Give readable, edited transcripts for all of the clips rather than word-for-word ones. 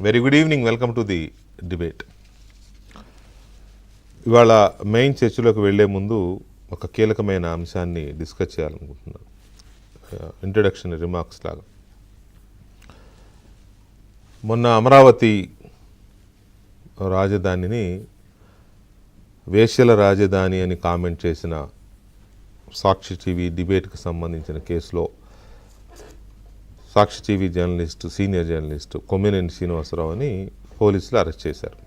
Very good evening, welcome to the debate. ఇవాళ main చర్చలోకి వెళ్లే ముందు ఒక కీలకమైన అంశాన్ని డిస్కస్ చేయాలనుకుంటున్నాను, ఇంట్రడక్షన్ రిమార్క్స్ లాగా. మొన్న అమరావతి రాజధానిని వేశ్యల రాజధాని అని కామెంట్ చేసిన సాక్షి టీవీ డిబేట్కి సంబంధించిన కేసులో Sakshi TV journalist, senior journalist Kommineni Srinivasarao అని పోలీసులు అరెస్ట్ చేశారు.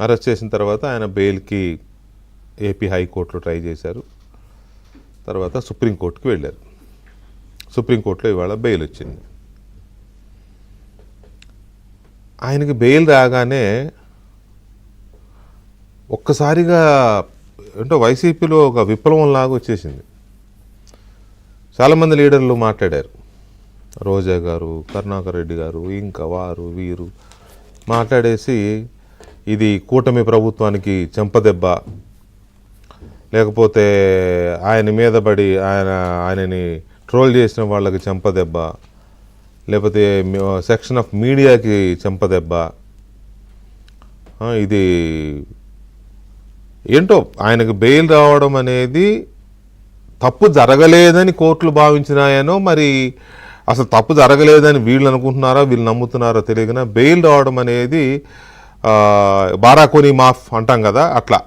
అరెస్ట్ చేసిన తర్వాత ఆయన బెయిల్కి ఏపీ హైకోర్టులో ట్రై చేశారు. తర్వాత సుప్రీంకోర్టుకి వెళ్ళారు. సుప్రీంకోర్టులో ఇవాళ బెయిల్ వచ్చింది. ఆయనకి బెయిల్ రాగానే ఒక్కసారిగా అంటే వైసీపీలో ఒక విప్లవం లాగా వచ్చేసింది. చాలామంది లీడర్లు మాట్లాడారు. రోజా గారు, కరుణాకర్ రెడ్డి గారు, ఇంకా వారు వీరు మాట్లాడేసి ఇది కూటమి ప్రభుత్వానికి చెంపదెబ్బ, లేకపోతే ఆయన మీద పడి ఆయనని ట్రోల్ చేసిన వాళ్ళకి చెంపదెబ్బ, లేకపోతే సెక్షన్ ఆఫ్ మీడియాకి చెంపదెబ్బ. ఇది ఏంటో ఆయనకు బెయిల్ రావడం అనేది తప్పు జరగలేదని కోర్టులు భావించినాయనో, మరి అసలు తప్పు జరగలేదని వీళ్ళు అనుకుంటున్నారా, వీళ్ళు నమ్ముతున్నారో తెలియదు. బెయిల్ రావడం అనేది బారాకోని మాఫ్ అంటాం కదా, అట్లా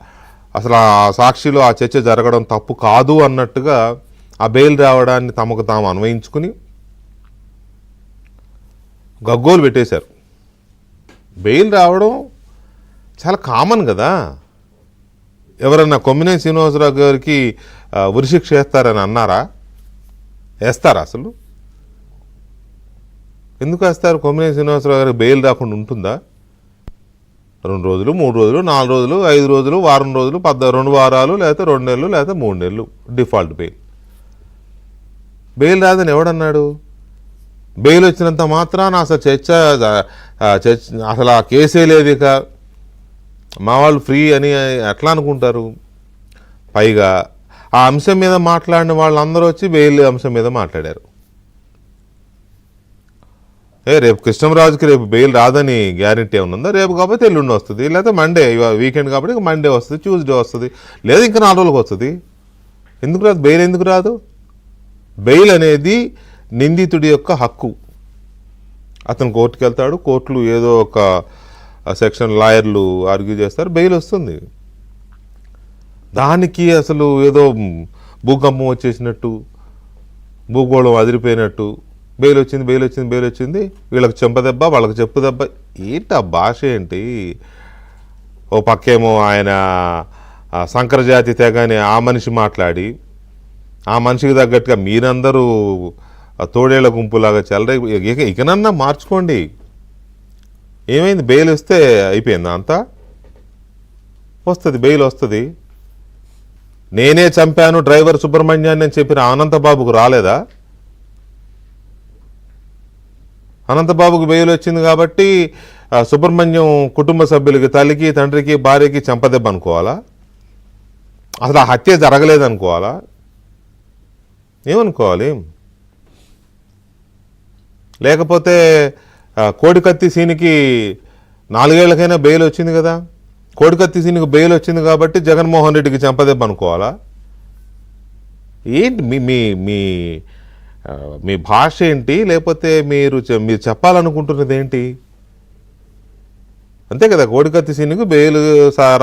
అసలు ఆ సాక్షిలో ఆ చర్చ జరగడం తప్పు కాదు అన్నట్టుగా ఆ బెయిల్ రావడాన్ని తమకు తాము అన్వయించుకుని గగ్గోలు పెట్టేశారు. బెయిల్ రావడం చాలా కామన్ కదా. ఎవరన్నా కొమ్మినేని శ్రీనివాసరావు గారికి ఉరిశిక్ష వేస్తారని అన్నారా? వేస్తారా? అసలు ఎందుకు వేస్తారు? కొమ్మినేని శ్రీనివాసరావు గారికి బెయిల్ రాకుండా ఉంటుందా? 2 రోజులు, 3 రోజులు, 4 రోజులు, 5 రోజులు, వారం రోజులు, 2 వారాలు, లేకపోతే 2 నెలలు, లేకపోతే 3 నెలలు డిఫాల్ట్ బెయిల్. బెయిల్ రాదని ఎవడన్నాడు? బెయిల్ వచ్చినంత మాత్రాన అసలు చర్చ అసలు ఆ కేసే లేదు, ఇక మా వాళ్ళు ఫ్రీ అని ఎట్లా అనుకుంటారు? పైగా ఆ అంశం మీద మాట్లాడిన వాళ్ళందరూ వచ్చి బెయిల్ అంశం మీద మాట్లాడారు. రేపు కృష్ణంరాజుకి రేపు బెయిల్ రాదని గ్యారెంటీ ఏమైనా ఉందా? రేపు కాబట్టి ఎల్లుండి వస్తుంది, లేకపోతే మండే, వీకెండ్ కాబట్టి మండే వస్తుంది, ట్యూస్డే వస్తుంది, లేదా ఇంకా 4 రోజులకు వస్తుంది. ఎందుకు రాదు? బెయిల్ ఎందుకు రాదు? బెయిల్ అనేది నిందితుడి యొక్క హక్కు. అతను కోర్టుకు వెళ్తాడు, కోర్టులు ఏదో ఒక సెక్షన్ లాయర్లు ఆర్గ్యూ చేస్తారు, బెయిల్ వస్తుంది. దానికి అసలు ఏదో భూకంపం వచ్చేసినట్టు, భూగోళం అదిరిపోయినట్టు బెయిల్ వచ్చింది, బెయిల్ వచ్చింది, బెయిల్ వచ్చింది, వీళ్ళకి చెంపదెబ్బ, వాళ్ళకి చెప్పు దెబ్బ. ఏంటి ఆ భాష? ఏంటి? ఓ పక్కేమో ఆయన సంకరజాతి తెగని ఆ మనిషి మాట్లాడి, ఆ మనిషికి తగ్గట్టుగా మీరందరూ తోడేళ్ల గుంపులాగా చెల్లర. ఇకనన్నా మార్చుకోండి. ఏమైంది? బెయిల్ వస్తే అయిపోయిందా? అంతా వస్తుంది, బెయిల్ వస్తుంది. నేనే చంపాను డ్రైవర్ సుబ్రహ్మణ్యాన్ని అని చెప్పిన అనంతబాబుకు రాలేదా? అనంతబాబుకు బెయిల్ వచ్చింది కాబట్టి సుబ్రహ్మణ్యం కుటుంబ సభ్యులకి, తల్లికి, తండ్రికి, భార్యకి చెంపదెబ్బ అనుకోవాలా? అసలు ఆ హత్య జరగలేదనుకోవాలా? ఏమనుకోవాలి? లేకపోతే కోడికత్తి సీనికి 4 ఏళ్లకైనా బెయిల్ వచ్చింది కదా, కోడికత్తి సీనికి బెయిల్ వచ్చింది కాబట్టి జగన్మోహన్ రెడ్డికి చెంపదెబ్బ అనుకోవాలా? ఏంటి మీ భాష ఏంటి? లేకపోతే మీరు చెప్పాలనుకుంటున్నది ఏంటి? అంతే కదా. కోడికత్తి సీనికి బెయిల్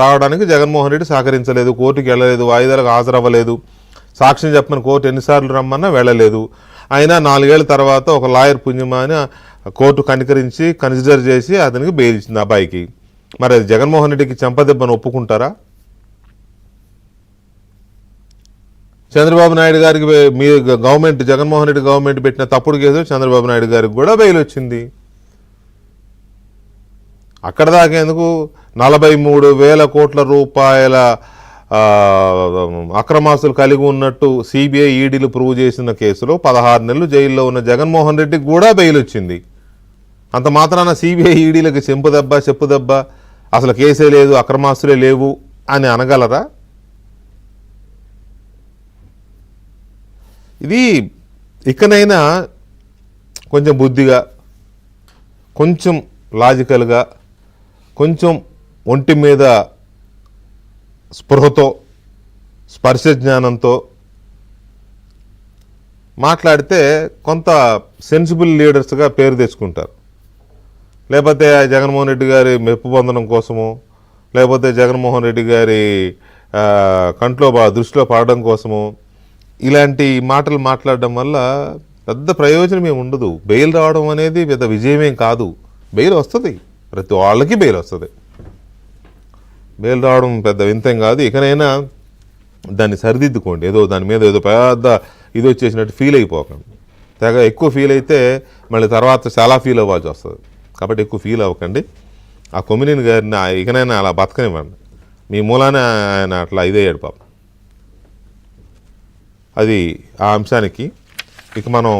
రావడానికి జగన్మోహన్ రెడ్డి సహకరించలేదు, కోర్టుకి వెళ్ళలేదు, వాయిదాలకు హాజరవ్వలేదు, సాక్షిని చెప్పమని కోర్టు ఎన్నిసార్లు రమ్మన్నా వెళ్ళలేదు. అయినా 4 ఏళ్ల తర్వాత ఒక లాయర్ పుణ్యమాని కోర్టు కనికరించి కన్సిడర్ చేసి అతనికి బెయిల్ ఇచ్చింది అబ్బాయికి. మరి అది జగన్మోహన్ రెడ్డికి చెంపదెబ్బను ఒప్పుకుంటారా? చంద్రబాబు నాయుడు గారికి మీ గవర్నమెంట్, జగన్మోహన్ రెడ్డి గవర్నమెంట్ పెట్టిన తప్పుడు కేసు చంద్రబాబు నాయుడు గారికి కూడా బెయిల్ వచ్చింది. అక్కడ దాకా ఎందుకు? 43,000 కోట్ల రూపాయల అక్రమాస్తులు కలిగి ఉన్నట్టు సిబిఐ, ఈడీలు ప్రూవ్ చేసిన కేసులో 16 నెలలు జైల్లో ఉన్న జగన్మోహన్ రెడ్డికి కూడా బెయిల్ వచ్చింది. అంత మాత్రాన సిబిఐ, ఈడీలకి చెప్పుదెబ్బ, అసలు కేసే లేదు, అక్రమాస్తులే లేవు అని అనగలరా? ఇది ఇకనైనా కొంచెం బుద్ధిగా, కొంచెం లాజికల్గా, కొంచెం ఒంటి మీద స్పృహతో, స్పర్శ జ్ఞానంతో మాట్లాడితే కొంత సెన్సిబుల్ లీడర్స్గా పేరు తెచ్చుకుంటారు. లేకపోతే జగన్మోహన్ రెడ్డి గారి మెప్పు పొందడం కోసము, లేకపోతే జగన్మోహన్ రెడ్డి గారి కంట్లో దృష్టిలో పడడం కోసము ఇలాంటి మాటలు మాట్లాడడం వల్ల పెద్ద ప్రయోజనం ఏమి ఉండదు. బెయిల్ రావడం అనేది పెద్ద విజయమేం కాదు. బెయిల్ వస్తుంది, ప్రతి వాళ్ళకి బెయిల్ వస్తుంది. బెయిల్ రావడం పెద్ద వింతేం కాదు. ఇకనైనా దాన్ని సరిదిద్దుకోండి. ఏదో దాని మీద ఏదో పెద్ద ఇది వచ్చేసినట్టు ఫీల్ అయిపోకండి. తెగ ఎక్కువ ఫీల్ అయితే మళ్ళీ తర్వాత చాలా ఫీల్ అవ్వాల్సి వస్తుంది. కాబట్టి ఎక్కువ ఫీల్ అవ్వకండి. ఆ కొమ్మినేని గారిని ఇకనైనా అలా బతకనివ్వండి. మీ మూలానే ఆయన అట్లా ఇదయ్యాడు పాపం. అది ఆ అంశానికి. ఇక మనం